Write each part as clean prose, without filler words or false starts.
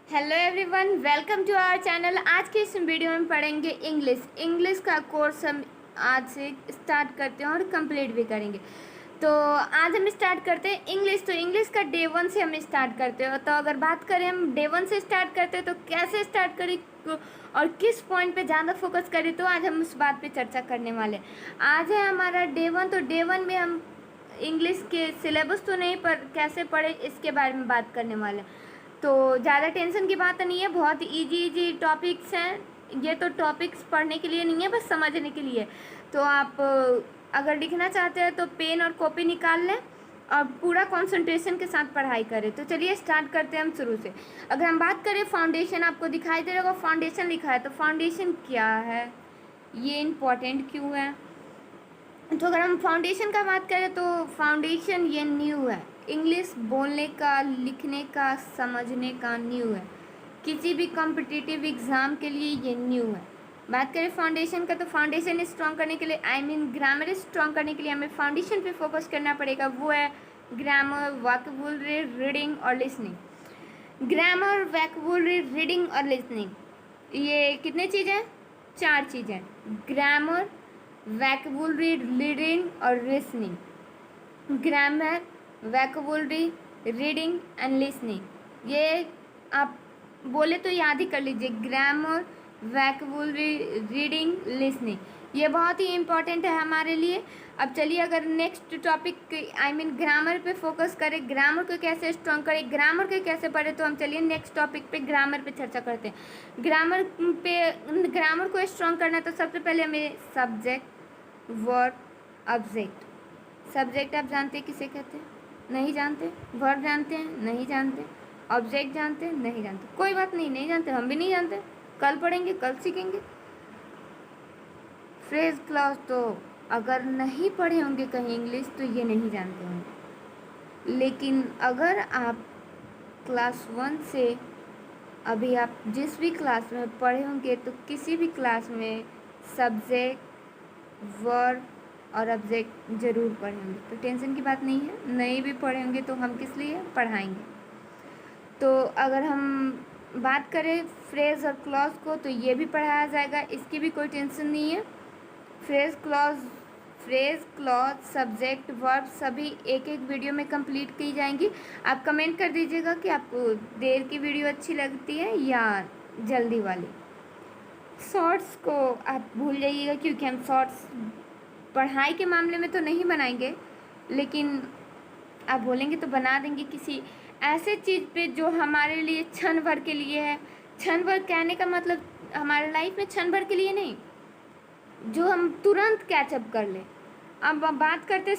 Hello everyone, welcome to our channel. आज के इस वीडियो में पढ़ेंगे इंग्लिश का कोर्स हम आज से स्टार्ट करते हैं और कंप्लीट भी करेंगे। तो आज हम स्टार्ट करते हैं इंग्लिश। तो इंग्लिश का डे 1 से हम स्टार्ट करते हैं। तो अगर बात करें हम डे 1 से स्टार्ट करते हैं तो कैसे स्टार्ट करें और किस पॉइंट पे ज़्यादा फोकस करें, तो आज हम उस बात पे चर्चा करने वाले हैं। आज है हमारा डे 1। तो डे 1 में हम इंग्लिश के सिलेबस तो नहीं पर कैसे पढ़े इसके बारे में बात करने वाले हैं। तो ज़्यादा टेंशन की बात नहीं है, बहुत इजी टॉपिक्स हैं। ये तो टॉपिक्स पढ़ने के लिए नहीं है, बस समझने के लिए। तो आप अगर लिखना चाहते हैं तो पेन और कॉपी निकाल लें और पूरा कंसंट्रेशन के साथ पढ़ाई करें। तो चलिए स्टार्ट करते हैं हम शुरू से। अगर हम बात करें फाउंडेशन, आपको दिखाई दे रहा होगा फाउंडेशन लिखा है। तो फाउंडेशन क्या है, ये इम्पोर्टेंट क्यों है? तो अगर हम फाउंडेशन का बात करें तो फाउंडेशन ये न्यू है, इंग्लिश बोलने का, लिखने का, समझने का न्यू है। किसी भी कॉम्पिटिटिव एग्ज़ाम के लिए ये न्यू है। बात करें फाउंडेशन का, तो फाउंडेशन स्ट्रॉन्ग करने के लिए ग्रामर स्ट्रॉन्ग करने के लिए हमें फाउंडेशन पे फोकस करना पड़ेगा। वो है ग्रामर, वोकैबुलरी, रीडिंग और लिसनिंग। ग्रामर, वोकैबुलरी, रीडिंग और लिसनिंग, ये कितने चीज़ें? 4 चीज़ें। ग्रामर, वोकैबुलरी, रीडिंग और listening. Grammar, vocabulary, reading and listening, ये आप बोले तो याद ही कर लीजिए। ग्रामर, वोकैबुलरी, रीडिंग, लिसनिंग, ये बहुत ही इम्पॉर्टेंट है हमारे लिए। अब चलिए अगर नेक्स्ट टॉपिक ग्रामर पे फोकस करें, ग्रामर को कैसे स्ट्रॉन्ग करें, ग्रामर को कैसे पढ़ें, तो हम चलिए नेक्स्ट टॉपिक पे ग्रामर पे चर्चा करते हैं। ग्रामर को स्ट्रॉन्ग करना तो सबसे पहले हमें सब्जेक्ट, वर्ब, ऑब्जेक्ट। सब्जेक्ट आप जानते हैं किसे कहते हैं? नहीं जानते। वर्ब जानते हैं? नहीं जानते। ऑब्जेक्ट जानते हैं? नहीं जानते। कोई बात नहीं, नहीं जानते, हम भी नहीं जानते, कल पढ़ेंगे, कल सीखेंगे। फ्रेज क्लॉज तो अगर नहीं पढ़े होंगे कहीं इंग्लिश तो ये नहीं जानते होंगे। लेकिन अगर आप क्लास 1 से अभी आप जिस भी क्लास में पढ़े होंगे तो किसी भी क्लास में सब्जेक्ट, वर्ब और ऑब्जेक्ट ज़रूर पढ़े होंगे। तो टेंशन की बात नहीं है, नहीं भी पढ़े होंगे तो हम किस लिए पढ़ाएंगे। तो अगर हम बात करें फ्रेज और क्लॉज को, तो ये भी पढ़ाया जाएगा, इसकी भी कोई टेंशन नहीं है। फ्रेज क्लॉज, सब्जेक्ट, वर्ब सभी एक एक वीडियो में कंप्लीट की जाएंगी। आप कमेंट कर दीजिएगा कि आपको देर की वीडियो अच्छी लगती है या जल्दी वाली। शॉर्ट्स को आप भूल जाइएगा, क्योंकि हम शॉर्ट्स पढ़ाई के मामले में तो नहीं बनाएंगे, लेकिन आप बोलेंगे तो बना देंगे किसी ऐसे चीज़ पे जो हमारे लिए क्षण भर के लिए है। क्षण भर कहने का मतलब हमारे लाइफ में क्षण भर के लिए नहीं, जो हम तुरंत कैचअप कर लें। अब बात करते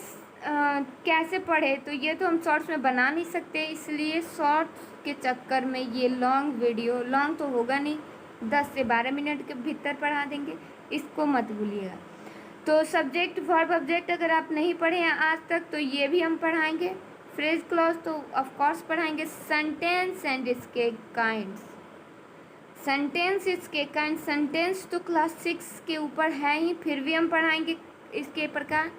कैसे पढ़े, तो ये तो हम शॉर्ट्स में बना नहीं सकते, इसलिए शॉर्ट्स के चक्कर में ये लॉन्ग वीडियो, लॉन्ग तो होगा नहीं, 10 से 12 मिनट के भीतर पढ़ा देंगे, इसको मत भूलिएगा। तो सब्जेक्ट, वर्ब, ऑब्जेक्ट अगर आप नहीं पढ़े हैं आज तक तो ये भी हम पढ़ाएंगे। फ्रेज क्लॉज तो ऑफ कोर्स पढ़ाएंगे। सेंटेंस एंड इसके काइंड्स, सेंटेंस इसके काइंड, सेंटेंस तो क्लास 6 के ऊपर है ही, फिर भी हम पढ़ाएंगे इसके प्रकार।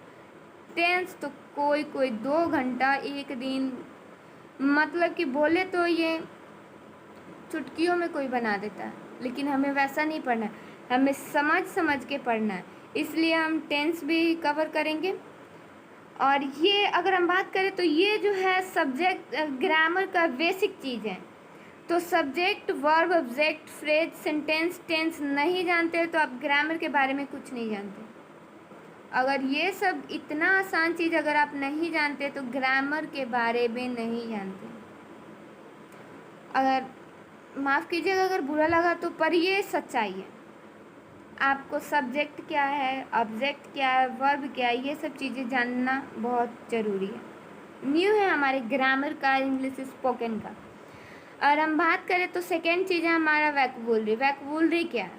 टेंस तो कोई 2 घंटा, 1 दिन, मतलब कि बोले तो ये चुटकियों में कोई बना देता है, लेकिन हमें वैसा नहीं पढ़ना है, हमें समझ के पढ़ना है, इसलिए हम टेंस भी कवर करेंगे। और ये अगर हम बात करें तो ये जो है सब्जेक्ट, ग्रामर का बेसिक चीज़ है। तो subject, verb, object, phrase, sentence, tense नहीं जानते तो आप ग्रामर के बारे में कुछ नहीं जानते। अगर ये सब इतना आसान चीज़ अगर आप नहीं जानते तो ग्रामर के बारे में नहीं जानते। अगर माफ़ कीजिएगा अगर बुरा लगा तो, पर ये सच्चाई है। आपको सब्जेक्ट क्या है, ऑब्जेक्ट क्या है, वर्ब क्या है, ये सब चीज़ें जानना बहुत ज़रूरी है। न्यू है हमारे ग्रामर का, इंग्लिश स्पोकन का। और हम बात करें तो सेकेंड चीज़ है हमारा वोकैबुलरी। वोकैबुलरी क्या है?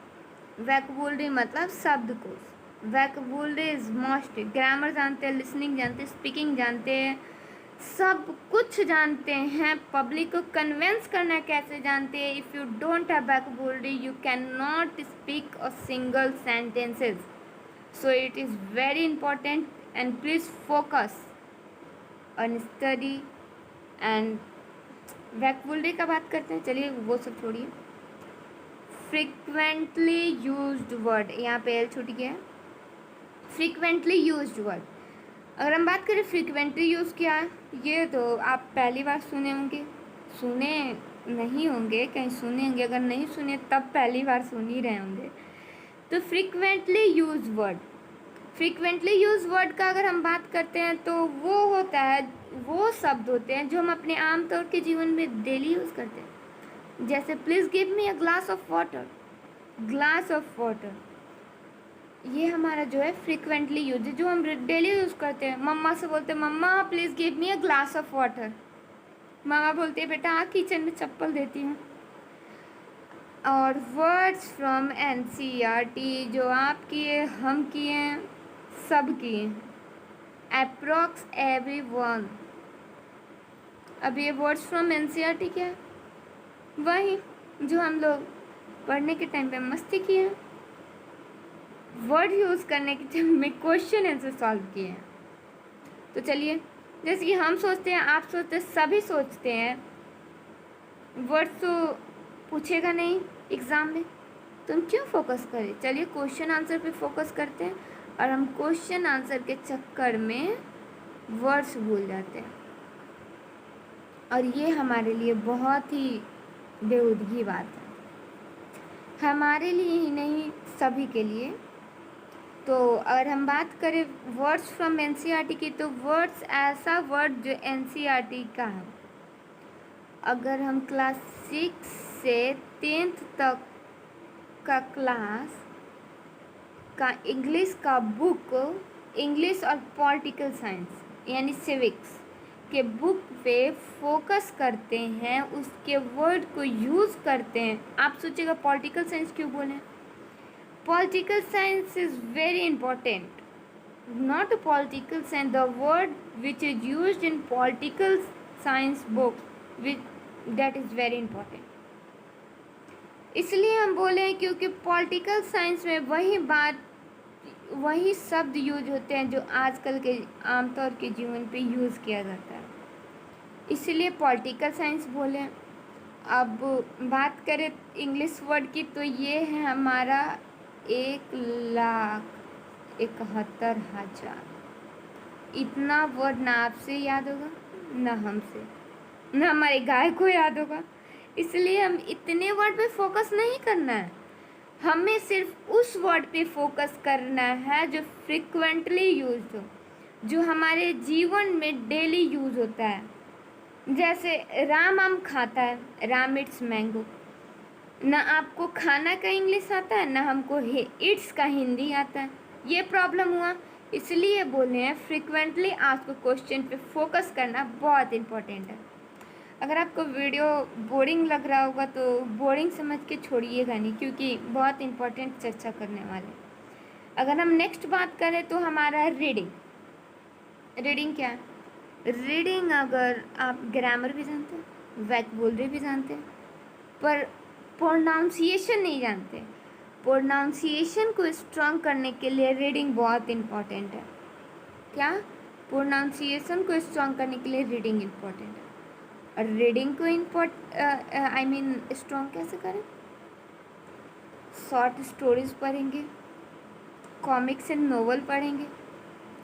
वोकैबुलरी मतलब शब्दकोश। वोकैबुलरी इज मोस्ट, ग्रामर जानते हैं, लिसनिंग जानते हैं, स्पीकिंग जानते हैं, सब कुछ जानते हैं। पब्लिक को कन्विंस करना कैसे जानते हैं। If you don't have vocabulary you can not speak a single sentences. So it is very important and please focus on study and vocabulary का बात करते हैं, चलिए वो सब छोड़िए। फ्रिक्वेंटली यूज्ड वर्ड, यहाँ पे एल छूट गया है। फ्रिक्वेंटली यूज्ड वर्ड, अगर हम बात करें फ्रिक्वेंटली यूज़ क्या है, ये तो आप पहली बार सुने होंगे, सुने नहीं होंगे, कहीं सुने होंगे, अगर नहीं सुने तब पहली बार सुन ही रहे होंगे। तो frequently use word, frequently use word का अगर हम बात करते हैं तो वो होता है, वो शब्द होते हैं जो हम अपने आमतौर के जीवन में डेली यूज़ करते हैं। जैसे please give me a glass of water, glass of water, ये हमारा जो है फ्रिक्वेंटली यूज है, जो हम डेली यूज़ करते हैं। मम्मा से बोलते हैं मम्मा please give me a glass of water, मामा बोलती है बेटा आ किचन में चप्पल देती हूँ। और वर्ड्स फ्रॉम एनसीईआरटी, जो आप किए, हम किए, सब किए। अप्रॉक्स एवरी वन, अब ये वर्ड्स फ्रॉम एनसीईआरटी क्या है, वही जो हम लोग पढ़ने के टाइम पे मस्ती किए हैं, वर्ड यूज़ करने के टाइम में क्वेश्चन आंसर सॉल्व किए हैं। तो चलिए, जैसे कि हम सोचते हैं, आप सोचते हैं, सभी सोचते हैं वर्ड्स तो पूछेगा नहीं एग्ज़ाम में, तो हम क्यों फोकस करें। चलिए क्वेश्चन आंसर पे फोकस करते हैं, और हम क्वेश्चन आंसर के चक्कर में वर्ड्स भूल जाते हैं, और ये हमारे लिए बहुत ही बेहूदगी बात है, हमारे लिए ही नहीं सभी के लिए। तो अगर हम बात करें वर्ड्स फ्रॉम एनसीईआरटी की, तो वर्ड्स ऐसा वर्ड जो एनसीईआरटी का है, अगर हम क्लास 6 से 10th तक का क्लास का इंग्लिश का बुक, इंग्लिश और पॉलिटिकल साइंस यानी सिविक्स के बुक पे फोकस करते हैं, उसके वर्ड को यूज़ करते हैं। आप सोचिएगा पॉलिटिकल साइंस क्यों बोले, political science is very important, not a political science, the word which is used in political science book, which that is very important। इसलिए हम बोले हैं क्योंकि पॉलिटिकल साइंस में वही बात, वही शब्द यूज होते हैं जो आजकल के आमतौर के जीवन पे यूज़ किया जाता है, इसलिए पॉलिटिकल साइंस बोले। अब बात करें इंग्लिश वर्ड की, तो ये है हमारा 1,71,000। इतना वर्ड ना आपसे याद होगा, ना हमसे, ना हमारे गाय को याद होगा, इसलिए हम इतने वर्ड पे फोकस नहीं करना है, हमें सिर्फ उस वर्ड पे फोकस करना है जो फ्रिक्वेंटली यूज हो, जो हमारे जीवन में डेली यूज होता है। जैसे राम आम खाता है, राम इट्स मैंगो, ना आपको खाना का इंग्लिश आता है, ना हमको इट्स का हिंदी आता है, ये प्रॉब्लम हुआ। इसलिए बोले हैं फ्रिक्वेंटली आपको क्वेश्चन पे फोकस करना बहुत इम्पोर्टेंट है। अगर आपको वीडियो बोरिंग लग रहा होगा तो बोरिंग समझ के छोड़िएगा नहीं, क्योंकि बहुत इम्पोर्टेंट चर्चा करने वाले। अगर हम नेक्स्ट बात करें तो हमारा रीडिंग, रीडिंग क्या है, रीडिंग अगर आप ग्रामर भी जानते हैं, वैक्बुलरी भी जानते हैं, पर प्रोनाउंसिएशन नहीं जानते, प्रोनाउंसिएशन को स्ट्रॉन्ग करने के लिए रीडिंग बहुत इम्पॉर्टेंट है। क्या, प्रोनाउंसिएशन को स्ट्रॉन्ग करने के लिए रीडिंग इम्पॉर्टेंट है। और रीडिंग को स्ट्रॉन्ग कैसे करें, शॉर्ट स्टोरीज पढ़ेंगे, कॉमिक्स एंड नोवेल पढ़ेंगे।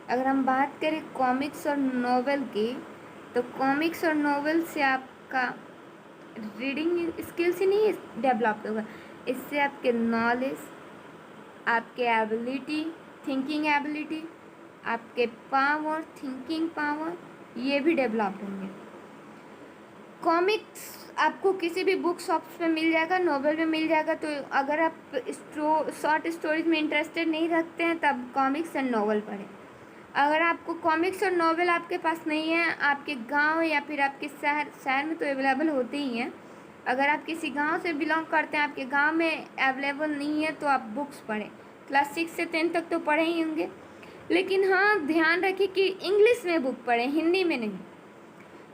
अगर हम बात करें कॉमिक्स और नोवेल की, तो कॉमिक्स और नोवेल से आपका रीडिंग स्किल्स ही नहीं डेवलप होगा, इससे आपके नॉलेज, आपके एबिलिटी, थिंकिंग एबिलिटी, आपके पावर, थिंकिंग पावर, ये भी डेवलप होंगे। कॉमिक्स आपको किसी भी बुक शॉप्स पे मिल जाएगा, नोवेल में मिल जाएगा, तो अगर आप शॉर्ट स्टोरीज में इंटरेस्टेड नहीं रखते हैं तब कॉमिक्स एंड नोवेल पढ़ें। अगर आपको कॉमिक्स और नोवेल आपके पास नहीं है, आपके गांव या फिर आपके शहर में तो अवेलेबल होते ही हैं, अगर आप किसी गांव से बिलोंग करते हैं, आपके गांव में अवेलेबल नहीं है, तो आप बुक्स पढ़ें। क्लास 6 से 10 तक तो पढ़े ही होंगे, लेकिन हाँ ध्यान रखिए कि इंग्लिश में बुक पढ़ें, हिंदी में नहीं।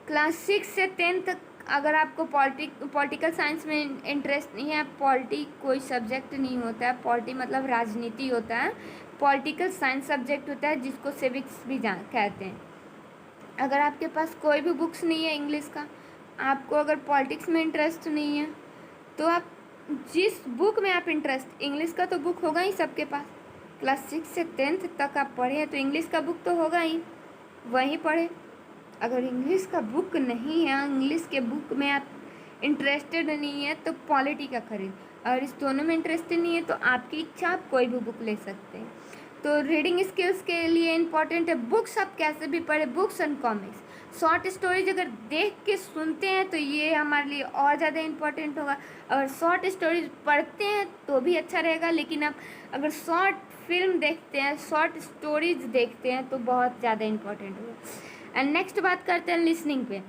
क्लास 6 से 10 तक अगर आपको पॉलिटिकल साइंस में इंटरेस्ट नहीं है, पॉलिटी कोई सब्जेक्ट नहीं होता है, पॉलिटी मतलब राजनीति होता है, पॉलिटिकल साइंस सब्जेक्ट होता है जिसको सिविक्स भी कहते हैं। अगर आपके पास कोई भी बुक्स नहीं है इंग्लिश का, आपको अगर पॉलिटिक्स में इंटरेस्ट नहीं है तो आप जिस बुक में आप इंटरेस्ट, इंग्लिश का तो बुक होगा ही सबके पास, क्लास 6 से 10th तक आप पढ़े हैं तो इंग्लिश का बुक तो होगा ही, वहीं पढ़े। अगर इंग्लिश का बुक नहीं है, इंग्लिश के बुक में आप इंटरेस्टेड नहीं है तो पॉलिटी का खरीद। अगर इस दोनों में इंटरेस्टेड नहीं है तो आपकी इच्छा, आप कोई भी बुक ले सकते हैं। तो रीडिंग स्किल्स के लिए इम्पॉर्टेंट है बुक्स, आप कैसे भी पढ़े, books and comics. Short stories अगर देख के सुनते हैं तो ये हमारे लिए और ज़्यादा इम्पॉर्टेंट होगा। अगर शॉर्ट स्टोरीज पढ़ते हैं तो भी अच्छा रहेगा, लेकिन आप अगर शॉर्ट फिल्म देखते हैं, शॉर्ट स्टोरीज देखते हैं तो बहुत ज़्यादा इम्पॉर्टेंट होगा। एंड नेक्स्ट बात करते हैं लिसनिंग पे।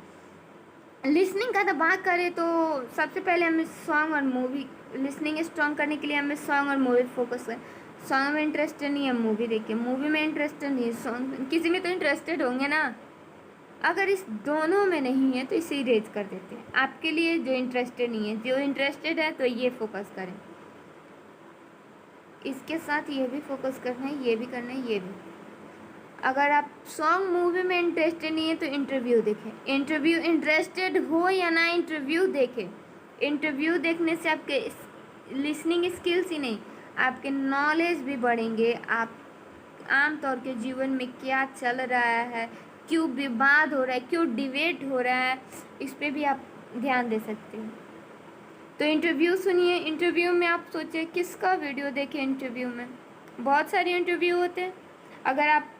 लिसनिंग का तो बात करें तो सबसे पहले हमें सॉन्ग और मूवी, लिसनिंग स्ट्रॉन्ग करने के लिए हमें सॉन्ग और मूवी फोकस करें। सॉन्ग में इंटरेस्टेड नहीं है, मूवी देखिए, मूवी में इंटरेस्टेड नहीं है, सॉन्ग किसी में तो इंटरेस्टेड होंगे ना। अगर इस दोनों में नहीं है तो इसे इरेज कर देते हैं आपके लिए, जो इंटरेस्टेड नहीं है। जो इंटरेस्टेड है तो ये फोकस करें, इसके साथ ये भी फोकस करना है, ये भी करना है, ये भी। अगर आप सॉन्ग मूवी में इंटरेस्टेड नहीं है तो इंटरव्यू देखें। इंटरव्यू इंटरेस्टेड हो या ना, इंटरव्यू देखें। इंटरव्यू देखने से आपके लिसनिंग स्किल्स ही नहीं, आपके नॉलेज भी बढ़ेंगे। आप आम तौर के जीवन में क्या चल रहा है, क्यों विवाद हो रहा है, क्यों डिबेट हो रहा है, इस पर भी आप ध्यान दे सकते हैं। तो इंटरव्यू सुनिए। इंटरव्यू में आप सोचिए किसका वीडियो देखें। इंटरव्यू में बहुत सारे इंटरव्यू होते हैं। अगर आप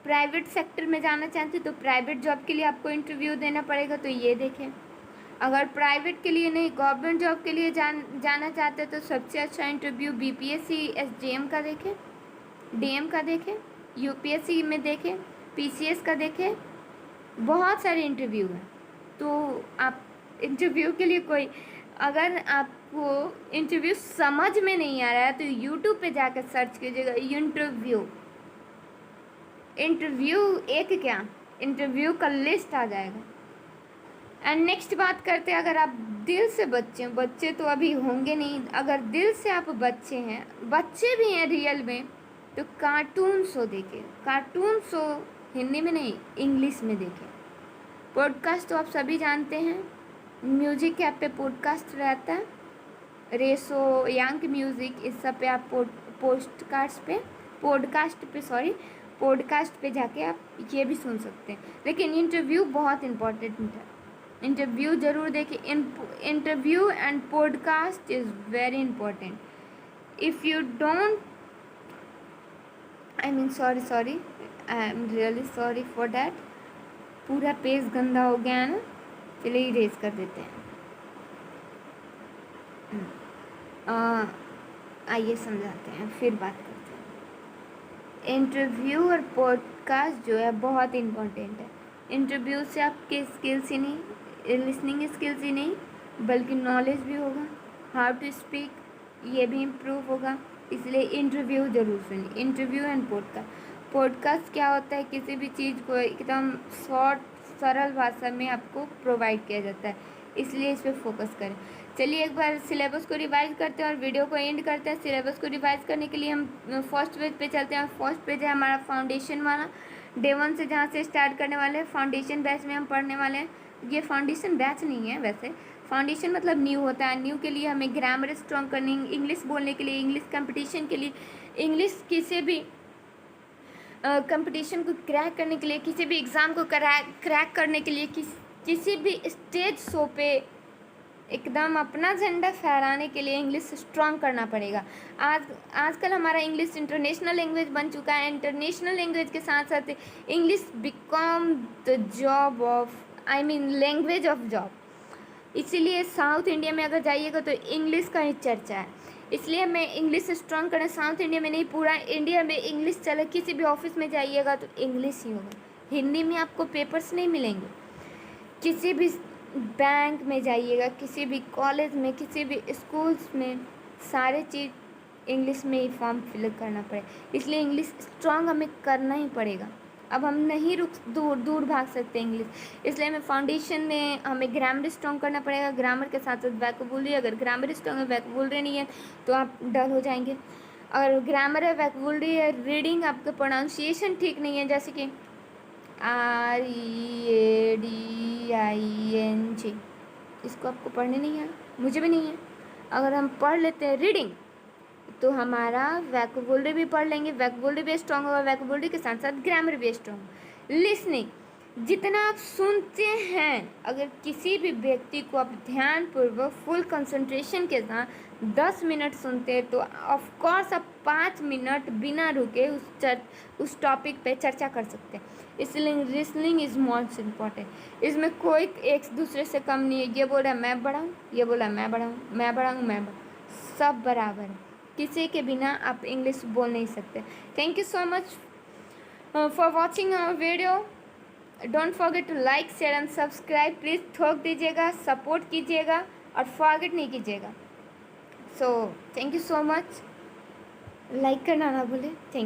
प्राइवेट सेक्टर में जाना चाहते हैं तो प्राइवेट जॉब के लिए आपको इंटरव्यू देना पड़ेगा, तो ये देखें। अगर प्राइवेट के लिए नहीं, गवर्नमेंट जॉब के लिए जाना चाहते हैं तो सबसे अच्छा इंटरव्यू बीपीएससी एसडीएम का देखें, डीएम का देखें, यूपीएससी में देखें, पीसीएस का देखें। बहुत सारे इंटरव्यू हैं। तो आप इंटरव्यू के लिए कोई, अगर आपको इंटरव्यू समझ में नहीं आ रहा है तो यूट्यूब पे जाकर सर्च कीजिएगा इंटरव्यू। इंटरव्यू एक क्या, इंटरव्यू का लिस्ट आ जाएगा। एंड नेक्स्ट बात करते हैं, अगर आप दिल से बच्चे तो अभी होंगे नहीं, अगर दिल से आप बच्चे हैं, बच्चे भी हैं रियल में, तो कार्टून शो देखें। कार्टून शो हिंदी में नहीं, इंग्लिश में देखें। पॉडकास्ट तो आप सभी जानते हैं, म्यूजिक ऐप पे पॉडकास्ट रहता है, रेसो, यांक म्यूज़िक, इस सब पे आप पॉडकास्ट पे जाके आप ये भी सुन सकते हैं। लेकिन इंटरव्यू बहुत इम्पोर्टेंट है, इंटरव्यू ज़रूर देखिए। Interview and podcast is very important. If you don't, I mean sorry, I am really sorry for that. पूरा पेज गंदा हो गया है ना, चलिए इरेज कर देते हैं। आइए समझाते हैं, फिर बात करते हैं। इंटरव्यू और पॉडकास्ट जो है बहुत इम्पोर्टेंट है। इंटरव्यू से आपके स्किल्स ही नहीं, लिसनिंग स्किल्स ही नहीं, बल्कि नॉलेज भी होगा, हाउ टू स्पीक ये भी इम्प्रूव होगा। इसलिए इंटरव्यू ज़रूर सुनिए। Interview and podcast. पॉडकास्ट क्या होता है, किसी भी चीज़ को एकदम शॉर्ट सरल भाषा में आपको प्रोवाइड किया जाता है, इसलिए इस पर फोकस करें। चलिए एक बार सिलेबस को रिवाइज करते हैं और वीडियो को एंड करते हैं। सिलेबस को रिवाइज करने के लिए हम फर्स्ट पेज पे चलते हैं। फर्स्ट पेज है हमारा फाउंडेशन वाला, डे 1 से जहाँ से स्टार्ट करने वाले हैं। फाउंडेशन बैच में हम पढ़ने वाले हैं। ये फाउंडेशन बैच नहीं है वैसे, फाउंडेशन मतलब न्यू होता है। न्यू के लिए हमें ग्रामर स्ट्रॉन्ग करनी, इंग्लिश बोलने के लिए, इंग्लिश कंपटीशन के लिए, इंग्लिश किसी भी कंपटीशन को क्रैक करने के लिए, किसी भी एग्ज़ाम को क्रैक करने के लिए, किसी भी स्टेज शो पे एकदम अपना झंडा फहराने के लिए इंग्लिश स्ट्रॉन्ग करना पड़ेगा। आजकल हमारा इंग्लिश इंटरनेशनल लैंग्वेज बन चुका है। इंटरनेशनल लैंग्वेज के साथ साथ English become the job of, I mean language of job. इसीलिए साउथ इंडिया में अगर जाइएगा तो इंग्लिश का ही चर्चा है। इसलिए मैं इंग्लिश स्ट्रॉन्ग करें, साउथ इंडिया में नहीं पूरा इंडिया में इंग्लिश चले। किसी भी ऑफिस में जाइएगा तो इंग्लिश ही होगा, हिंदी में आपको पेपर्स नहीं मिलेंगे। किसी भी बैंक में जाइएगा, किसी भी कॉलेज में, किसी भी स्कूल्स में, सारे चीज़ इंग्लिश में ही फॉर्म फिलअप करना पड़ेगा। इसलिए इंग्लिश स्ट्रॉन्ग हमें करना ही पड़ेगा। अब हम नहीं दूर भाग सकते इंग्लिश। इसलिए हमें फाउंडेशन में हमें ग्रामर स्ट्रॉन्ग करना पड़ेगा। ग्रामर के साथ साथ वैकेबुलरी, अगर ग्रामर स्ट्रॉन्ग है, वैकेबुलरी नहीं है तो आप डल हो जाएंगे। और ग्रामर है, वैकेबुलरी है, रीडिंग, आपका प्रोनाउंसिएशन ठीक नहीं है, जैसे कि READING। इसको आपको पढ़ने नहीं है, मुझे भी नहीं है। अगर हम पढ़ लेते हैं रीडिंग तो हमारा वैकेबुलरी भी पढ़ लेंगे, वैकेबुलरी भी स्ट्रांग होगा, वैकेबुलरी के साथ साथ ग्रामर भी स्ट्रांग होगा। लिसनिंग, जितना आप सुनते हैं, अगर किसी भी व्यक्ति को आप ध्यानपूर्वक फुल कंसंट्रेशन के साथ 10 मिनट सुनते हैं तो ऑफ कोर्स आप 5 मिनट बिना रुके उस टॉपिक पे चर्चा कर सकते हैं। इसलिए लिसनिंग इज़ मोस्ट इम्पॉर्टेंट। इसमें कोई एक दूसरे से कम नहीं है, ये बोल रहा है मैं बढ़ाऊँ, ये बोला मैं बढ़ाऊँ, मैं बढ़ाऊँ, मैं बढ़ाऊँ, सब बराबर है। किसी के बिना आप इंग्लिश बोल नहीं सकते। Thank you so much for watching our video. Don't forget to like, share and subscribe. Please ठोक दीजिएगा, सपोर्ट कीजिएगा और फॉरगेट नहीं कीजिएगा। So thank you so much. Like करना ना भूलें। Thank you.